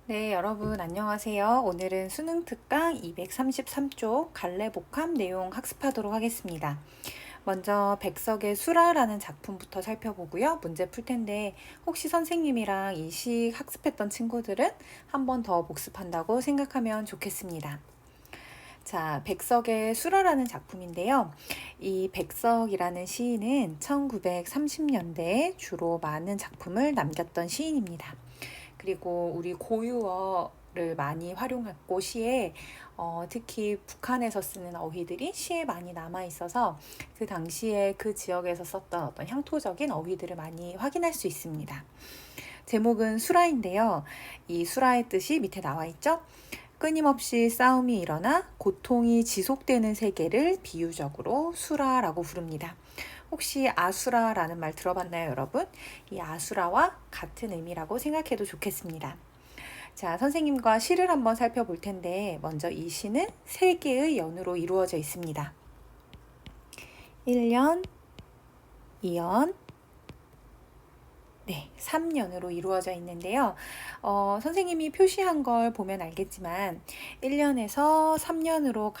네, 여러분 안녕하세요. 오늘은 수능 특강 233쪽 갈래복합 내용 학습하도록 하겠습니다. 먼저 백석의 수라라는 작품부터 살펴보고요. 문제 풀 텐데 혹시 선생님이랑 이 시 학습했던 친구들은 한 번 더 복습한다고 생각하면 좋겠습니다. 자, 백석의 수라라는 작품인데요. 이 백석이라는 시인은 1930년대에 주로 많은 작품을 남겼던 시인입니다. 그리고 우리 고유어를 많이 활용했고 시에 특히 북한에서 쓰는 어휘들이 시에 많이 남아 있어서 그 당시에 그 지역에서 썼던 어떤 향토적인 어휘들을 많이 확인할 수 있습니다. 제목은 수라인데요. 이 수라의 뜻이 밑에 나와 있죠. 끊임없이 싸움이 일어나 고통이 지속되는 세계를 비유적으로 수라라고 부릅니다. 혹시 아수라라는 말 들어봤나요, 여러분? 이 아수라와 같은 의미라고 생각해도 좋겠습니다. 자, 선생님과 시를 한번 살펴볼 텐데 먼저 이 시는 세 개의 연으로 이루어져 있습니다. 1년, 2연, 네, 3년으로 이루어져 있는데요. 선생님이 표시한 걸 보면 알겠지만 1년에서 3년으로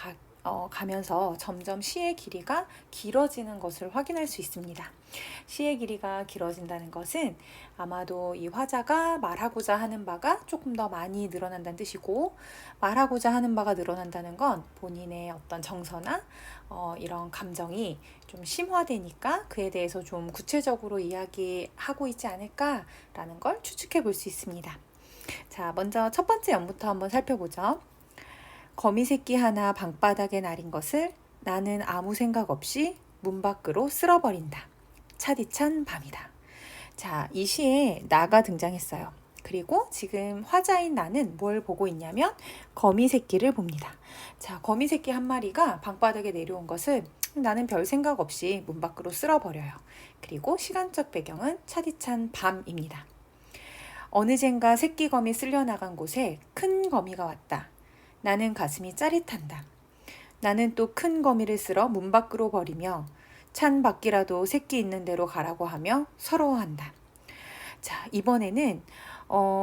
가면서 점점 시의 길이가 길어지는 것을 확인할 수 있습니다. 시의 길이가 길어진다는 것은 아마도 이 화자가 말하고자 하는 바가 조금 더 많이 늘어난다는 뜻이고, 말하고자 하는 바가 늘어난다는 건 본인의 어떤 정서나 이런 감정이 좀 심화되니까 그에 대해서 좀 구체적으로 이야기하고 있지 않을까라는 걸 추측해 볼 수 있습니다. 자, 먼저 첫 번째 연부터 한번 살펴보죠. 거미 새끼 하나 방바닥에 날인 것을 나는 아무 생각 없이 문 밖으로 쓸어버린다. 차디찬 밤이다. 자, 이 시에 나가 등장했어요. 그리고 지금 화자인 나는 뭘 보고 있냐면 거미 새끼를 봅니다. 자, 거미 새끼 한 마리가 방바닥에 내려온 것을 나는 별 생각 없이 문 밖으로 쓸어버려요. 그리고 시간적 배경은 차디찬 밤입니다. 어느젠가 새끼 거미 쓸려나간 곳에 큰 거미가 왔다. 나는 가슴이 짜릿한다. 나는 또 큰 거미를 쓸어 문 밖으로 버리며 찬 밖이라도 새끼 있는 대로 가라고 하며 서러워한다. 자, 이번에는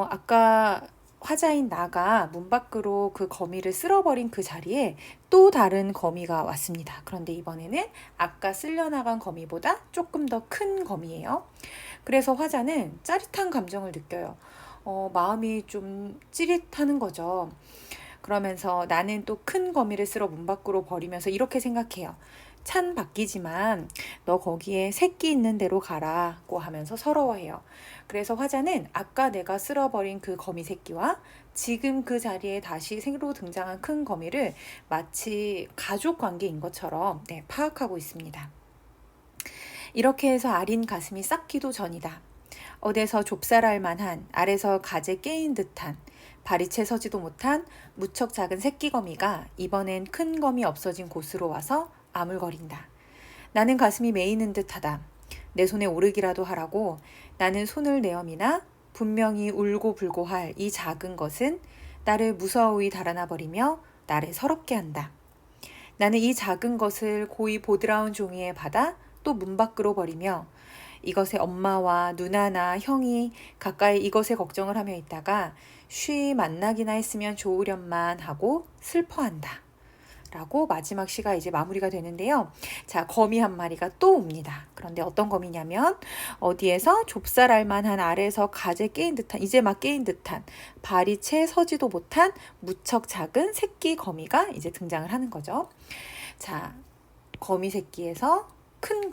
아까 화자인 나가 문 밖으로 그 거미를 쓸어버린 그 자리에 또 다른 거미가 왔습니다. 그런데 이번에는 아까 쓸려나간 거미보다 조금 더 큰 거미예요. 그래서 화자는 짜릿한 감정을 느껴요. 마음이 좀 찌릿하는 거죠. 그러면서 나는 또 큰 거미를 쓸어 문 밖으로 버리면서 이렇게 생각해요. 찬 밖이지만 너 거기에 새끼 있는 대로 가라고 하면서 서러워해요. 그래서 화자는 아까 내가 쓸어버린 그 거미 새끼와 지금 그 자리에 다시 새로 등장한 큰 거미를 마치 가족 관계인 것처럼 파악하고 있습니다. 이렇게 해서 아린 가슴이 싹기도 전이다. 어디서 좁쌀할 만한 아래서 가재 깨인 듯한 발이채 서지도 못한 무척 작은 새끼 거미가 이번엔 큰 거미 없어진 곳으로 와서 아물거린다. 나는 가슴이 메이는 듯하다. 내 손에 오르기라도 하라고 나는 손을 내어미나 분명히 울고 불고 할 이 작은 것은 나를 무서워이 달아나 버리며 나를 서럽게 한다. 나는 이 작은 것을 고이 보드라운 종이에 받아 또 문 밖으로 버리며 이것의 엄마와 누나나 형이 가까이 이것에 걱정을 하며 있다가 쉬 만나기나 했으면 좋으련만 하고 슬퍼한다. 라고 마지막 시가 이제 마무리가 되는데요. 자, 거미 한 마리가 또 옵니다. 그런데 어떤 거미냐면 어디에서 좁쌀알 만한 아래에서 가재 깨인 듯한 이제 막 깨인 듯한 발이 채 서지도 못한 무척 작은 새끼 거미가 이제 등장을 하는 거죠. 자, 거미 새끼에서 큰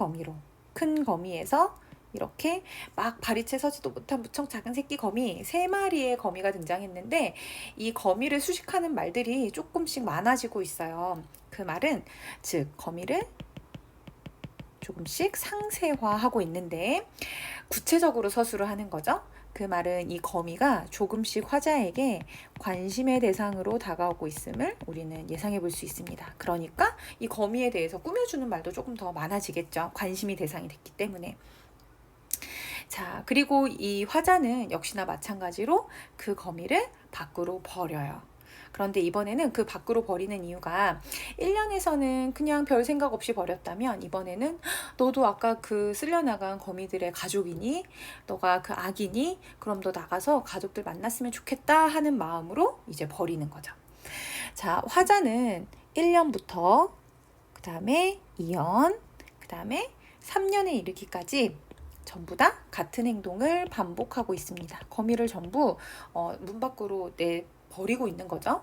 거미에서 이렇게 막 발이채 서지도 못한 무척 작은 새끼 거미 3마리의 거미가 등장했는데 이 거미를 수식하는 말들이 조금씩 많아지고 있어요. 그 말은 즉 거미를 조금씩 상세화하고 있는데 구체적으로 서술을 하는 거죠. 그 말은 이 거미가 조금씩 화자에게 관심의 대상으로 다가오고 있음을 우리는 예상해 볼 수 있습니다. 그러니까 이 거미에 대해서 꾸며주는 말도 조금 더 많아지겠죠. 관심이 대상이 됐기 때문에. 자, 그리고 이 화자는 역시나 마찬가지로 그 거미를 밖으로 버려요. 그런데 이번에는 그 밖으로 버리는 이유가 1년에서는 그냥 별 생각 없이 버렸다면 이번에는 너도 아까 그 쓸려나간 거미들의 가족이니? 너가 그 아기니? 그럼 너 나가서 가족들 만났으면 좋겠다 하는 마음으로 이제 버리는 거죠. 자, 화자는 1년부터 그 다음에 2년, 그 다음에 3년에 이르기까지 전부 다 같은 행동을 반복하고 있습니다. 거미를 전부 문 밖으로 버리고 있는 거죠.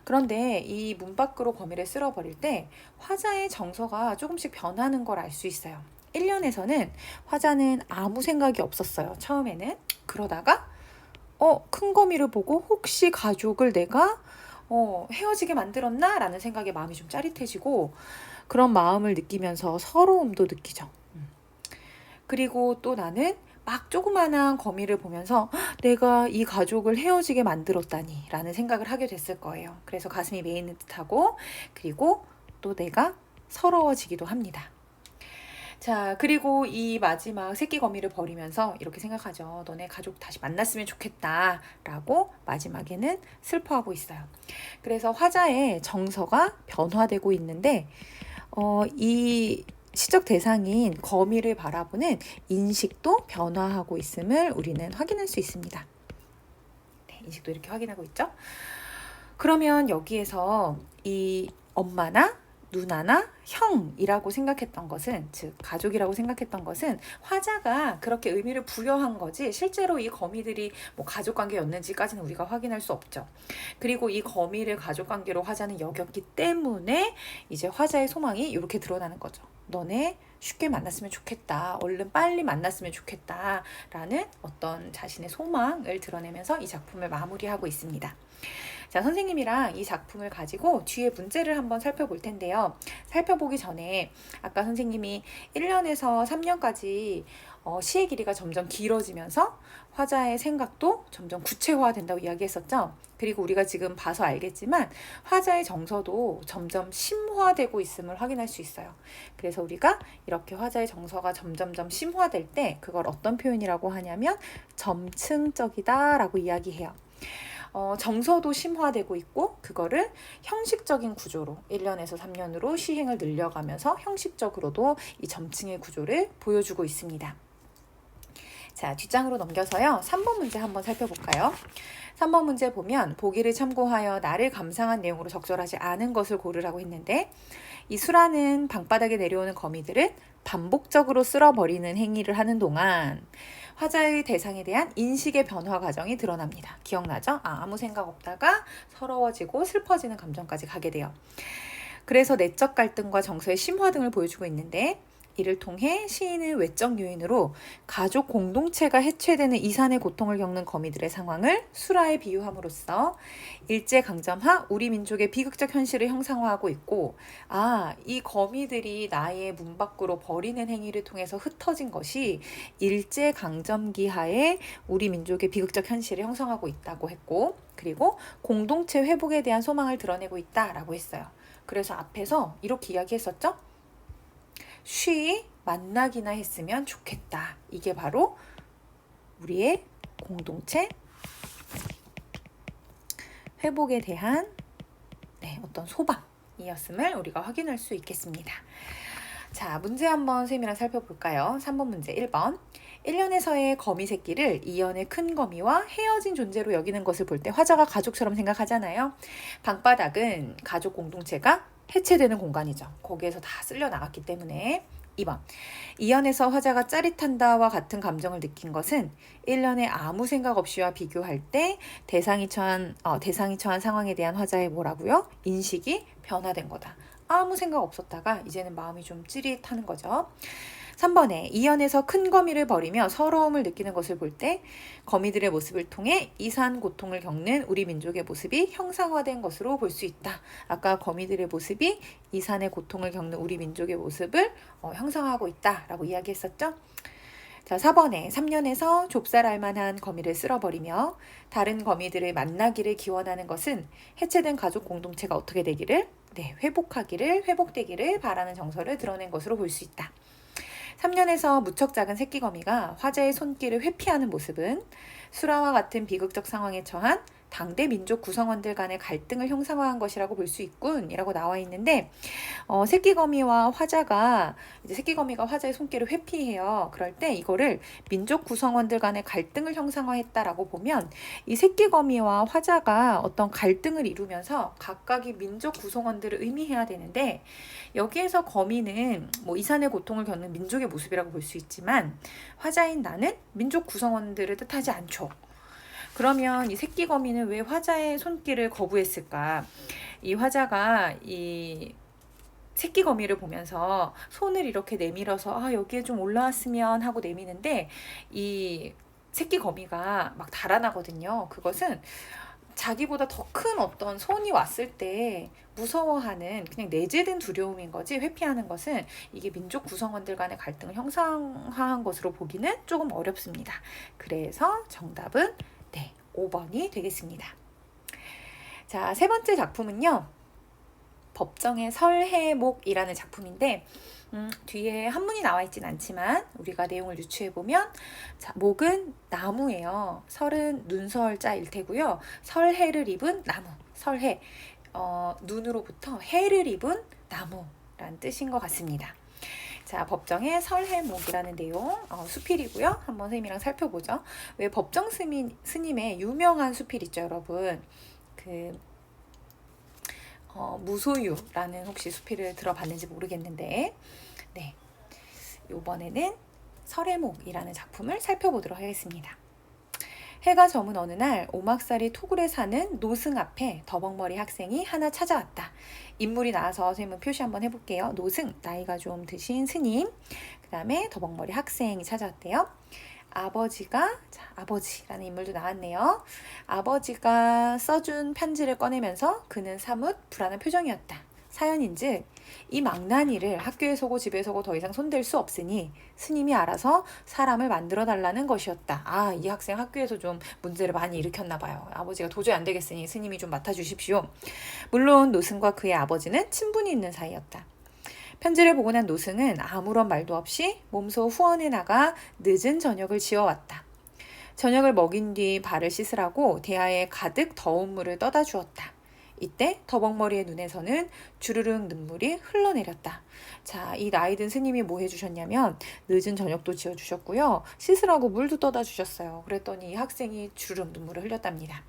그런데 이 문 밖으로 거미를 쓸어버릴 때 화자의 정서가 조금씩 변하는 걸 알 수 있어요. 1년에서는 화자는 아무 생각이 없었어요. 처음에는. 그러다가 큰 거미를 보고 혹시 가족을 내가 헤어지게 만들었나? 라는 생각에 마음이 좀 짜릿해지고 그런 마음을 느끼면서 서러움도 느끼죠. 그리고 또 나는 막 조그만한 거미를 보면서 내가 이 가족을 헤어지게 만들었다니 라는 생각을 하게 됐을 거예요. 그래서 가슴이 메이는 듯하고 그리고 또 내가 서러워지기도 합니다. 자, 그리고 이 마지막 새끼 거미를 버리면서 이렇게 생각하죠. 너네 가족 다시 만났으면 좋겠다 라고 마지막에는 슬퍼하고 있어요. 그래서 화자의 정서가 변화되고 있는데 이 시적 대상인 거미를 바라보는 인식도 변화하고 있음을 우리는 확인할 수 있습니다. 네, 인식도 이렇게 확인하고 있죠. 그러면 여기에서 이 엄마나 누나나 형이라고 생각했던 것은, 즉 가족이라고 생각했던 것은 화자가 그렇게 의미를 부여한 거지 실제로 이 거미들이 뭐 가족관계였는지까지는 우리가 확인할 수 없죠. 그리고 이 거미를 가족관계로 화자는 여겼기 때문에 이제 화자의 소망이 이렇게 드러나는 거죠. 너네 쉽게 만났으면 좋겠다. 얼른 빨리 만났으면 좋겠다. 라는 어떤 자신의 소망을 드러내면서 이 작품을 마무리하고 있습니다. 자, 선생님이랑 이 작품을 가지고 뒤에 문제를 한번 살펴볼 텐데요. 살펴보기 전에 아까 선생님이 1년에서 3년까지 시의 길이가 점점 길어지면서 화자의 생각도 점점 구체화된다고 이야기했었죠. 그리고 우리가 지금 봐서 알겠지만 화자의 정서도 점점 심화되고 있음을 확인할 수 있어요. 그래서 우리가 이렇게 화자의 정서가 점점점 심화될 때 그걸 어떤 표현이라고 하냐면 점층적이다 라고 이야기해요. 정서도 심화되고 있고 그거를 형식적인 구조로 1년에서 3년으로 시행을 늘려가면서 형식적으로도 이 점층의 구조를 보여주고 있습니다. 자, 뒷장으로 넘겨서요. 3번 문제 한번 살펴볼까요? 3번 문제 보면 보기를 참고하여 나를 감상한 내용으로 적절하지 않은 것을 고르라고 했는데 이 수라는 방바닥에 내려오는 거미들을 반복적으로 쓸어버리는 행위를 하는 동안 화자의 대상에 대한 인식의 변화 과정이 드러납니다. 기억나죠? 아무 생각 없다가 서러워지고 슬퍼지는 감정까지 가게 돼요. 그래서 내적 갈등과 정서의 심화 등을 보여주고 있는데 이를 통해 시인은 외적 요인으로 가족 공동체가 해체되는 이산의 고통을 겪는 거미들의 상황을 수라에 비유함으로써 일제강점하 우리 민족의 비극적 현실을 형상화하고 있고 이 거미들이 나의 문 밖으로 버리는 행위를 통해서 흩어진 것이 일제강점기 하에 우리 민족의 비극적 현실을 형성하고 있다고 했고 그리고 공동체 회복에 대한 소망을 드러내고 있다라고 했어요. 그래서 앞에서 이렇게 이야기했었죠? 쉬 만나기나 했으면 좋겠다. 이게 바로 우리의 공동체 회복에 대한 어떤 소망이었음을 우리가 확인할 수 있겠습니다. 자, 문제 한번 쌤이랑 살펴볼까요? 3번 문제 1번. 1년에서의 거미 새끼를 2년의 큰 거미와 헤어진 존재로 여기는 것을 볼 때 화자가 가족처럼 생각하잖아요. 방바닥은 가족 공동체가 해체되는 공간이죠. 거기에서 다 쓸려 나갔기 때문에. 2번. 2년에서 화자가 짜릿한다와 같은 감정을 느낀 것은 1년에 아무 생각 없이와 비교할 때 대상이 처한 상황에 대한 화자의 뭐라고요? 인식이 변화된 거다. 아무 생각 없었다가 이제는 마음이 좀 찌릿하는 거죠. 3번에 2년에서 큰 거미를 버리며 서러움을 느끼는 것을 볼 때 거미들의 모습을 통해 이산 고통을 겪는 우리 민족의 모습이 형상화된 것으로 볼 수 있다. 아까 거미들의 모습이 이산의 고통을 겪는 우리 민족의 모습을 형상화하고 있다라고 이야기했었죠. 자, 4번에 3년에서 좁쌀 만한 거미를 쓸어버리며 다른 거미들을 만나기를 기원하는 것은 해체된 가족 공동체가 어떻게 되기를 회복되기를 바라는 정서를 드러낸 것으로 볼 수 있다. 3년에서 무척 작은 새끼 거미가 화자의 손길을 회피하는 모습은 수라와 같은 비극적 상황에 처한 당대 민족 구성원들 간의 갈등을 형상화한 것이라고 볼 수 있군이라고 나와 있는데, 새끼거미와 화자가 이제 새끼거미가 화자의 손길을 회피해요. 그럴 때 이거를 민족 구성원들 간의 갈등을 형상화했다라고 보면, 이 새끼거미와 화자가 어떤 갈등을 이루면서 각각의 민족 구성원들을 의미해야 되는데, 여기에서 거미는 뭐 이산의 고통을 겪는 민족의 모습이라고 볼 수 있지만, 화자인 나는 민족 구성원들을 뜻하지 않죠. 그러면 이 새끼거미는 왜 화자의 손길을 거부했을까? 이 화자가 이 새끼거미를 보면서 손을 이렇게 내밀어서 여기에 좀 올라왔으면 하고 내미는데, 이 새끼거미가 막 달아나거든요. 그것은 자기보다 더 큰 어떤 손이 왔을 때 무서워하는, 그냥 내재된 두려움인 거지, 회피하는 것은 이게 민족 구성원들 간의 갈등을 형상화한 것으로 보기는 조금 어렵습니다. 그래서 정답은 5번이 되겠습니다. 자, 세 번째 작품은요, 법정의 설해목이라는 작품인데, 뒤에 한문이 나와 있진 않지만 우리가 내용을 유추해보면, 자, 목은 나무예요. 설은 눈설자일 테고요. 설해를 입은 나무, 설해, 눈으로부터 해를 입은 나무라는 뜻인 것 같습니다. 자, 법정의 설해목이라는 내용, 수필이고요. 한번 선생님이랑 살펴보죠. 왜 법정 스님의 유명한 수필 있죠, 여러분? 무소유라는 혹시 수필을 들어봤는지 모르겠는데, 네, 이번에는 설해목이라는 작품을 살펴보도록 하겠습니다. 해가 저문 어느 날 오막살이 토굴에 사는 노승 앞에 더벅머리 학생이 하나 찾아왔다. 인물이 나와서 선생님은 표시 한번 해볼게요. 노승, 나이가 좀 드신 스님, 그 다음에 더벅머리 학생이 찾아왔대요. 아버지라는 인물도 나왔네요. 아버지가 써준 편지를 꺼내면서 그는 사뭇 불안한 표정이었다. 사연인즉 이 망나니를 학교에 서고 집에 서고 더 이상 손댈 수 없으니 스님이 알아서 사람을 만들어 달라는 것이었다. 이 학생 학교에서 좀 문제를 많이 일으켰나 봐요. 아버지가 도저히 안 되겠으니 스님이 좀 맡아주십시오. 물론 노승과 그의 아버지는 친분이 있는 사이였다. 편지를 보고 난 노승은 아무런 말도 없이 몸소 후원에 나가 늦은 저녁을 지어왔다. 저녁을 먹인 뒤 발을 씻으라고 대야에 가득 더운 물을 떠다 주었다. 이때 더벅머리의 눈에서는 주르륵 눈물이 흘러내렸다. 자, 이 나이든 스님이 뭐 해주셨냐면 늦은 저녁도 지어주셨고요. 씻으라고 물도 떠다 주셨어요. 그랬더니 이 학생이 주르륵 눈물을 흘렸답니다.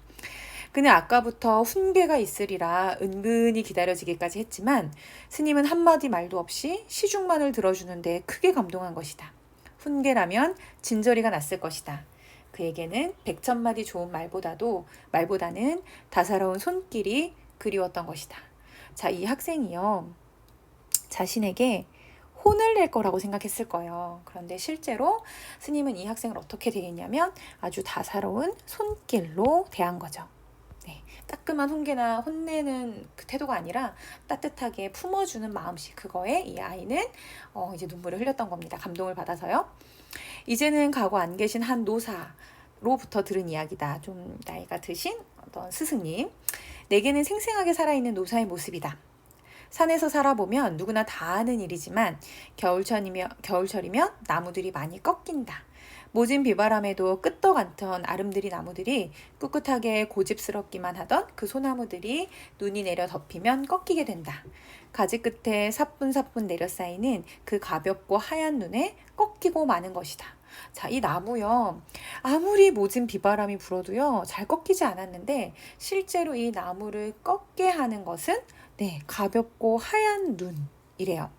그는 아까부터 훈계가 있으리라 은근히 기다려지기까지 했지만 스님은 한마디 말도 없이 시중만을 들어주는데 크게 감동한 것이다. 훈계라면 진저리가 났을 것이다. 그에게는 백천마디 좋은 말보다는 다사로운 손길이 그리웠던 것이다. 자, 이 학생이요, 자신에게 혼을 낼 거라고 생각했을 거예요. 그런데 실제로 스님은 이 학생을 어떻게 대했냐면 아주 다사로운 손길로 대한 거죠. 따끔한 훈계나 혼내는 그 태도가 아니라 따뜻하게 품어주는 마음씨, 그거에 이 아이는 이제 눈물을 흘렸던 겁니다. 감동을 받아서요. 이제는 가고 안 계신 한 노사로부터 들은 이야기다. 좀 나이가 드신 어떤 스승님. 내게는 생생하게 살아있는 노사의 모습이다. 산에서 살아보면 누구나 다 아는 일이지만 겨울철이면 나무들이 많이 꺾인다. 모진 비바람에도 끄떡 않던 아름드리 나무들이 꿋꿋하게 고집스럽기만 하던 그 소나무들이 눈이 내려 덮이면 꺾이게 된다. 가지 끝에 사뿐사뿐 내려 쌓이는 그 가볍고 하얀 눈에 꺾이고 마는 것이다. 자, 이 나무요, 아무리 모진 비바람이 불어도요 잘 꺾이지 않았는데 실제로 이 나무를 꺾게 하는 것은 가볍고 하얀 눈이래요.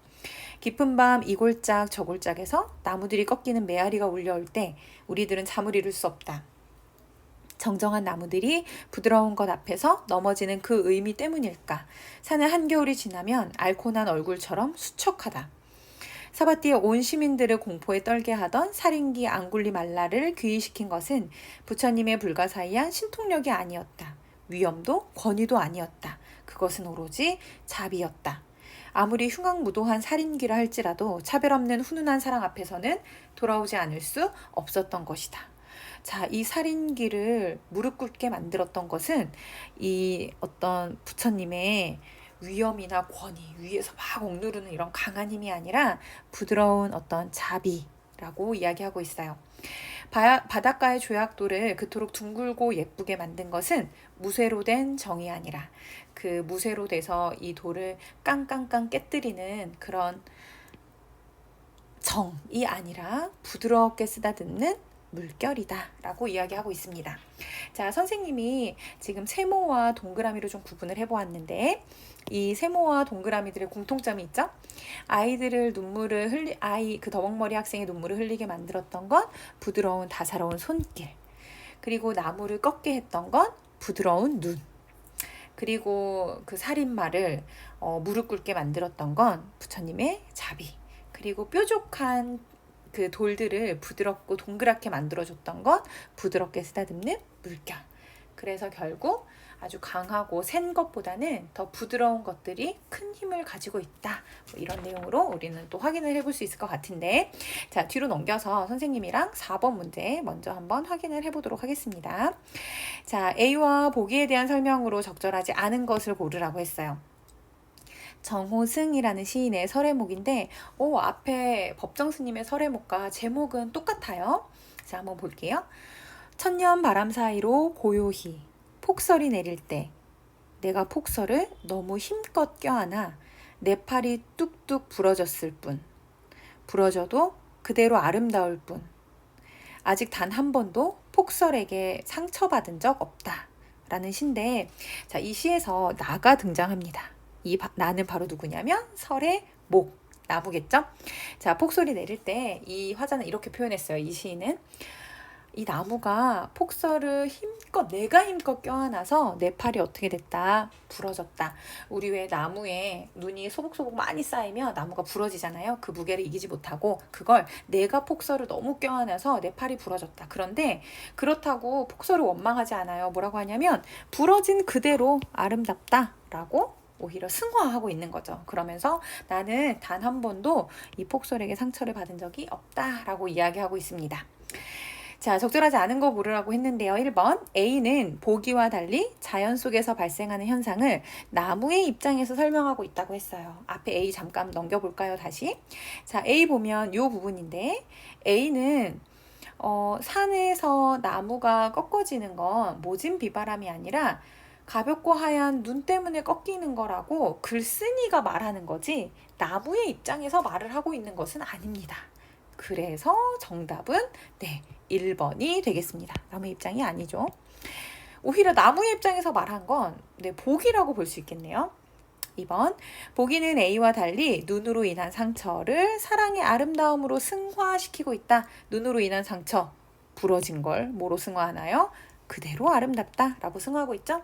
깊은 밤 이골짝 저골짝에서 나무들이 꺾이는 메아리가 울려올 때 우리들은 잠을 이룰 수 없다. 정정한 나무들이 부드러운 것 앞에서 넘어지는 그 의미 때문일까? 산의 한겨울이 지나면 앓고 난 얼굴처럼 수척하다. 사바티의 온 시민들을 공포에 떨게 하던 살인기 앙굴리말라를 귀의시킨 것은 부처님의 불가사의한 신통력이 아니었다. 위엄도 권위도 아니었다. 그것은 오로지 자비였다. 아무리 흉악무도한 살인귀라 할지라도 차별 없는 훈훈한 사랑 앞에서는 돌아오지 않을 수 없었던 것이다. 자, 이 살인귀를 무릎 꿇게 만들었던 것은 이 어떤 부처님의 위엄이나 권위, 위에서 막 억누르는 이런 강한 힘이 아니라 부드러운 어떤 자비라고 이야기하고 있어요. 바닷가의 조약돌을 그토록 둥글고 예쁘게 만든 것은 무쇠로 된 정이 아니라 그 무쇠로 돼서 이 돌을 깡깡깡 깨뜨리는 그런 정이 아니라 부드럽게 쓰다듬는 물결이다 라고 이야기하고 있습니다. 자, 선생님이 지금 세모와 동그라미로 좀 구분을 해보았는데 이 세모와 동그라미들의 공통점이 있죠? 그 더벅머리 학생의 눈물을 흘리게 만들었던 건 부드러운 다사로운 손길, 그리고 나무를 꺾게 했던 건 부드러운 눈, 그리고 그 살인마를 무릎 꿇게 만들었던 건 부처님의 자비, 그리고 뾰족한 그 돌들을 부드럽고 동그랗게 만들어줬던 건 부드럽게 쓰다듬는 물결. 그래서 결국 아주 강하고 센 것보다는 더 부드러운 것들이 큰 힘을 가지고 있다. 뭐 이런 내용으로 우리는 또 확인을 해볼 수 있을 것 같은데, 자, 뒤로 넘겨서 선생님이랑 4번 문제 먼저 한번 확인을 해보도록 하겠습니다. 자, A와 보기에 대한 설명으로 적절하지 않은 것을 고르라고 했어요. 정호승이라는 시인의 설해목인데 앞에 법정스님의 설해목과 제목은 똑같아요. 자, 한번 볼게요. 천년 바람 사이로 고요히 폭설이 내릴 때 내가 폭설을 너무 힘껏 껴안아 내 팔이 뚝뚝 부러졌을 뿐, 부러져도 그대로 아름다울 뿐, 아직 단 한 번도 폭설에게 상처받은 적 없다 라는 시인데, 자, 이 시에서 나가 등장합니다. 이 나는 바로 누구냐면 설의 목, 나무겠죠? 자, 폭설이 내릴 때 이 화자는 이렇게 표현했어요. 이 시인은 이 나무가 폭설을 내가 힘껏 껴안아서 내 팔이 어떻게 됐다? 부러졌다. 우리 왜 나무에 눈이 소복소복 많이 쌓이면 나무가 부러지잖아요. 그 무게를 이기지 못하고 그걸 내가 폭설을 너무 껴안아서 내 팔이 부러졌다. 그런데 그렇다고 폭설을 원망하지 않아요. 뭐라고 하냐면 부러진 그대로 아름답다 라고 오히려 승화하고 있는 거죠. 그러면서 나는 단 한 번도 이 폭설에게 상처를 받은 적이 없다라고 이야기하고 있습니다. 자, 적절하지 않은 거 고르라고 했는데요. 1번, A는 보기와 달리 자연 속에서 발생하는 현상을 나무의 입장에서 설명하고 있다고 했어요. 앞에 A 잠깐 넘겨볼까요, 다시? 자, A 보면 이 부분인데 A는 산에서 나무가 꺾어지는 건 모진 비바람이 아니라 가볍고 하얀 눈 때문에 꺾이는 거라고 글쓴이가 말하는 거지 나무의 입장에서 말을 하고 있는 것은 아닙니다. 그래서 정답은 1번이 되겠습니다. 나무의 입장이 아니죠. 오히려 나무의 입장에서 말한 건 복이라고 볼 수 있겠네요. 2번, 보기는 A와 달리 눈으로 인한 상처를 사랑의 아름다움으로 승화시키고 있다. 눈으로 인한 상처, 부러진 걸 뭐로 승화하나요? 그대로 아름답다 라고 승화하고 있죠.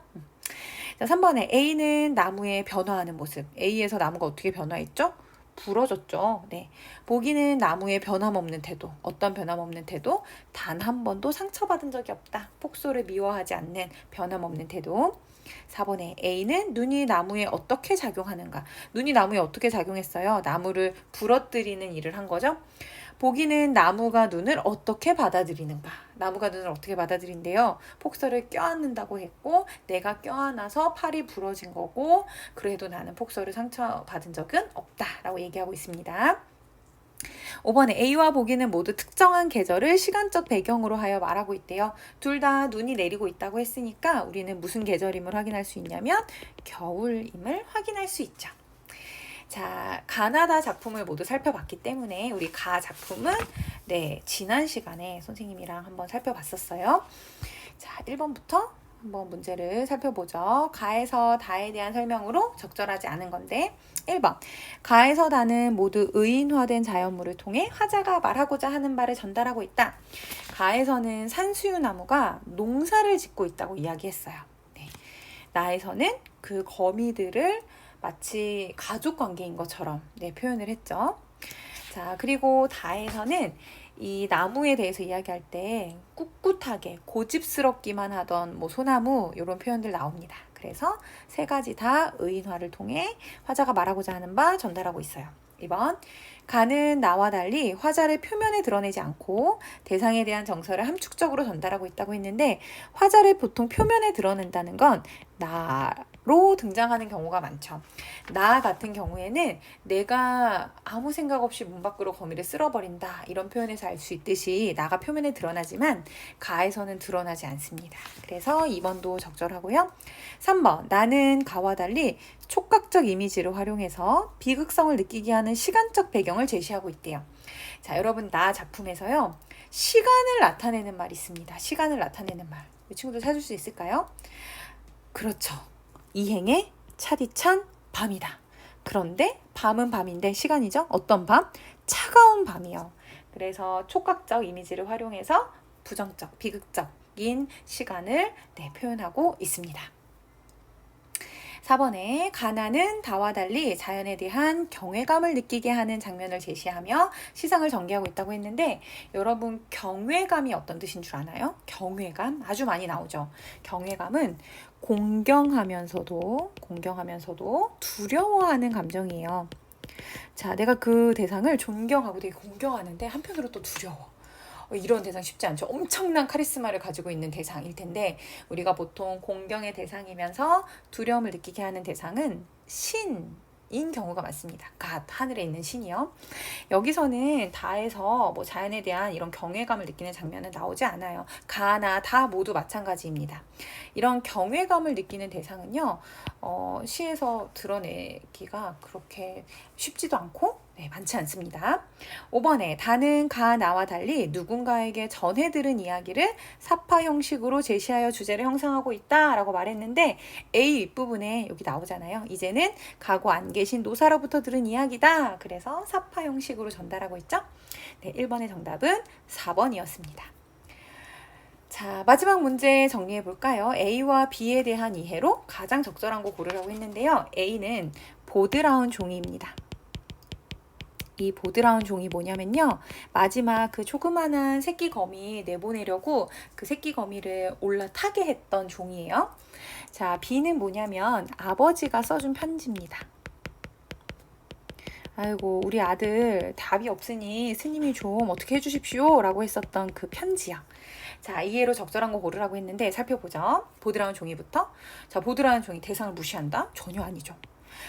자, 3번에 A는 나무의 변화하는 모습. A에서 나무가 어떻게 변화했죠? 부러졌죠. 네. 보기는 나무의 변함없는 태도. 어떤 변함없는 태도? 단 한 번도 상처받은 적이 없다. 폭소를 미워하지 않는 변함없는 태도. 4번에 A는 눈이 나무에 어떻게 작용하는가? 눈이 나무에 어떻게 작용했어요? 나무를 부러뜨리는 일을 한 거죠. 보기는 나무가 눈을 어떻게 받아들이는가? 나무가 눈을 어떻게 받아들인대요? 폭설을 껴안는다고 했고 내가 껴안아서 팔이 부러진 거고 그래도 나는 폭설을 상처받은 적은 없다라고 얘기하고 있습니다. 5번에 A와 보기는 모두 특정한 계절을 시간적 배경으로 하여 말하고 있대요. 둘 다 눈이 내리고 있다고 했으니까 우리는 무슨 계절임을 확인할 수 있냐면 겨울임을 확인할 수 있죠. 자, 가나다 작품을 모두 살펴봤기 때문에 우리 가 작품은 지난 시간에 선생님이랑 한번 살펴봤었어요. 자, 1번부터 한번 문제를 살펴보죠. 가에서 다에 대한 설명으로 적절하지 않은 건데 1번, 가에서 다는 모두 의인화된 자연물을 통해 화자가 말하고자 하는 바를 전달하고 있다. 가에서는 산수유나무가 농사를 짓고 있다고 이야기했어요. 나에서는 그 거미들을 마치 가족 관계인 것처럼 표현을 했죠. 자, 그리고 다에서는 이 나무에 대해서 이야기할 때 꿋꿋하게 고집스럽기만 하던 소나무 이런 표현들 나옵니다. 그래서 세 가지 다 의인화를 통해 화자가 말하고자 하는 바 전달하고 있어요. 2번, 가는 나와 달리 화자를 표면에 드러내지 않고 대상에 대한 정서를 함축적으로 전달하고 있다고 했는데 화자를 보통 표면에 드러낸다는 건 나로 등장하는 경우가 많죠. 나 같은 경우에는 내가 아무 생각 없이 문 밖으로 거미를 쓸어버린다 이런 표현에서 알 수 있듯이 나가 표면에 드러나지만 가에서는 드러나지 않습니다. 그래서 2번도 적절하고요. 3번 나는 가와 달리 촉각적 이미지를 활용해서 비극성을 느끼게 하는 시간적 배경을 제시하고 있대요. 자, 여러분 나 작품에서요. 시간을 나타내는 말이 있습니다. 시간을 나타내는 말. 이 친구들 찾을 수 있을까요? 그렇죠. 이행에 차디찬 밤이다. 그런데 밤은 밤인데 시간이죠? 어떤 밤? 차가운 밤이요. 그래서 촉각적 이미지를 활용해서 부정적, 비극적인 시간을 표현하고 있습니다. 4번에 가나는 다와 달리 자연에 대한 경외감을 느끼게 하는 장면을 제시하며 시상을 전개하고 있다고 했는데 여러분 경외감이 어떤 뜻인 줄 아나요? 경외감 아주 많이 나오죠. 경외감은 공경하면서도 두려워하는 감정이에요. 자, 내가 그 대상을 존경하고 되게 공경하는데 한편으로 또 두려워. 이런 대상 쉽지 않죠. 엄청난 카리스마를 가지고 있는 대상일 텐데 우리가 보통 공경의 대상이면서 두려움을 느끼게 하는 대상은 신인 경우가 많습니다. 갓, 하늘에 있는 신이요. 여기서는 다에서 뭐 자연에 대한 이런 경외감을 느끼는 장면은 나오지 않아요. 가나 다 모두 마찬가지입니다. 이런 경외감을 느끼는 대상은요. 시에서 드러내기가 그렇게 쉽지도 않고 많지 않습니다. 5번에 다는 가 나와 달리 누군가에게 전해 들은 이야기를 사파 형식으로 제시하여 주제를 형성하고 있다라고 말했는데 A 윗부분에 여기 나오잖아요. 이제는 가고 안 계신 노사로부터 들은 이야기다. 그래서 사파 형식으로 전달하고 있죠. 1번의 정답은 4번이었습니다. 자, 마지막 문제 정리해 볼까요? A와 B에 대한 이해로 가장 적절한 거 고르라고 했는데요. A는 보드라운 종이입니다. 이 보드라운 종이 뭐냐면요. 마지막 그 조그만한 새끼 거미 내보내려고 그 새끼 거미를 올라타게 했던 종이에요. 자, B는 뭐냐면 아버지가 써준 편지입니다. 아이고 우리 아들 답이 없으니 스님이 좀 어떻게 해주십시오 라고 했었던 그 편지요. 자, 이해로 적절한 거 고르라고 했는데 살펴보죠. 보드라운 종이부터. 자, 보드라운 종이 대상을 무시한다? 전혀 아니죠.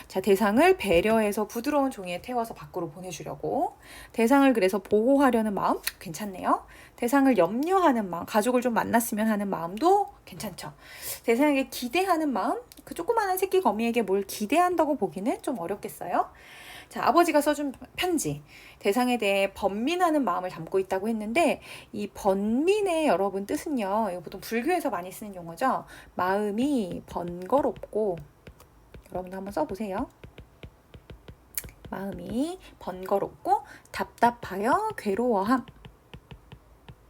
자, 대상을 배려해서 부드러운 종이에 태워서 밖으로 보내주려고. 대상을 그래서 보호하려는 마음? 괜찮네요. 대상을 염려하는 마음, 가족을 좀 만났으면 하는 마음도 괜찮죠. 대상에게 기대하는 마음? 그 조그마한 새끼 거미에게 뭘 기대한다고 보기는 좀 어렵겠어요. 자, 아버지가 써준 편지. 대상에 대해 번민하는 마음을 담고 있다고 했는데 이 번민의 여러분 뜻은요. 이거 보통 불교에서 많이 쓰는 용어죠. 마음이 번거롭고 여러분도 한번 써보세요. 마음이 번거롭고 답답하여 괴로워함.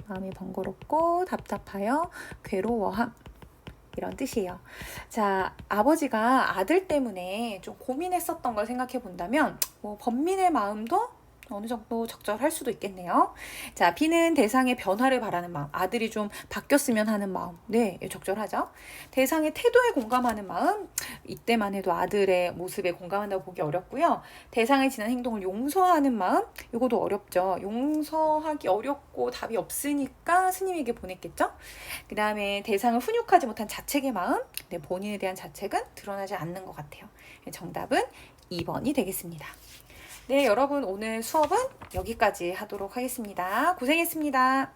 마음이 번거롭고 답답하여 괴로워함. 이런 뜻이에요. 자, 아버지가 아들 때문에 좀 고민했었던 걸 생각해 본다면 뭐 번민의 마음도 어느 정도 적절할 수도 있겠네요. 자, B는 대상의 변화를 바라는 마음, 아들이 좀 바뀌었으면 하는 마음. 네, 적절하죠. 대상의 태도에 공감하는 마음, 이때만 해도 아들의 모습에 공감한다고 보기 어렵고요. 대상의 지난 행동을 용서하는 마음, 이것도 어렵죠. 용서하기 어렵고 답이 없으니까 스님에게 보냈겠죠. 그 다음에 대상을 훈육하지 못한 자책의 마음, 네, 본인에 대한 자책은 드러나지 않는 것 같아요. 정답은 2번이 되겠습니다. 네, 여러분 오늘 수업은 여기까지 하도록 하겠습니다. 고생했습니다.